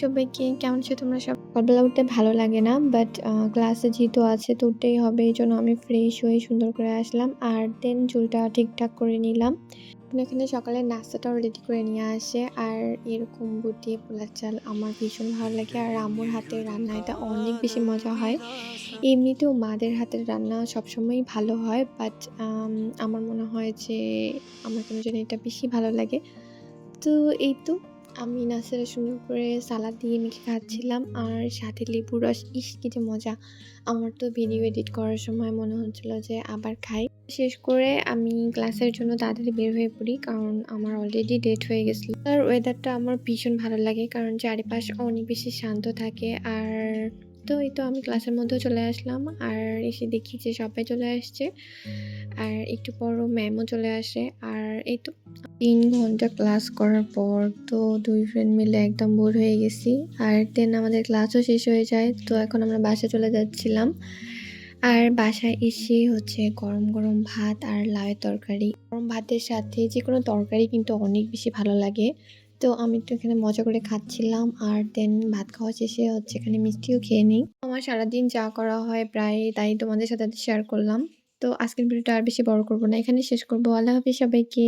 সবাইকে, কেমন আছো তোমরা সকালবেলা উঠতে ভালো লাগে না, বাট ক্লাসে যেহেতু আছে তো উঠতেই হবে। এই জন্য আমি ফ্রেশ হয়ে সুন্দর করে আসলাম আর দেন চুলটা ঠিকঠাক করে নিলাম। এখানে সকালে নাস্তাটাও রেডি করে নিয়ে আসে আর এরকম বুটিয়ে পোলার চাল আমার ভীষণ ভালো লাগে। আর আম্মুর হাতের রান্না এটা অনেক বেশি মজা হয়। এমনিতেও মাদের হাতের রান্না সবসময়ই ভালো হয়, বাট আমার মনে হয় যে আমার কেন জানি এটা বেশি ভালো লাগে। তো এই তো আমি নাস্তাটা সুন্দর করে সালাদ দিয়ে মেখে খাচ্ছিলাম আর সাথে লেবুর রস। ইস! কি যে মজা! আমার তো ভিডিও এডিট করার সময় মনে হচ্ছিল যে আবার খাই। শেষ করে আমি ক্লাসের জন্য তাড়াতাড়ি বের হয়ে পড়ি, কারণ আমার অলরেডি লেট হয়ে গেছিল। আর ওয়েদারটা আমার ভীষণ ভালো লাগে কারণ চারিপাশ অনেক বেশি শান্ত থাকে। আর তো এই তো আমি ক্লাসের মধ্যেও চলে আসলাম আর এসে দেখি যে সবাই চলে আসছে। আর একটু পরও ম্যামও চলে আসে। আর এই তো ৩ ঘন্টা ক্লাস করার পর তো ২ ফ্রেন্ড মিলে একদম বোর হয়ে গেছি। আর দেন আমাদের ক্লাসও শেষ হয়ে যায়। তো এখন আমরা বাসায় চলে যাচ্ছিলাম। আর বাসায় এসে হচ্ছে গরম, গরম ভাত আর লাউয়ের তরকারি। গরম ভাতের সাথে যেকোনো তরকারি কিন্তু অনেক বেশি ভালো লাগে। তো আমি তো এখানে মজা করে খাচ্ছিলাম আর দেন ভাত খাওয়া শেষে হচ্ছে এখানে মিষ্টিও খেয়ে নিই। আমার সারাদিন যা করা হয় প্রায় তাই তোমাদের সাথে শেয়ার করলাম। তো আজকের ভিডিওটা আর বেশি বড় করব না। এখানেই শেষ করব। আল্লাহ হাফেজ সবাইকে।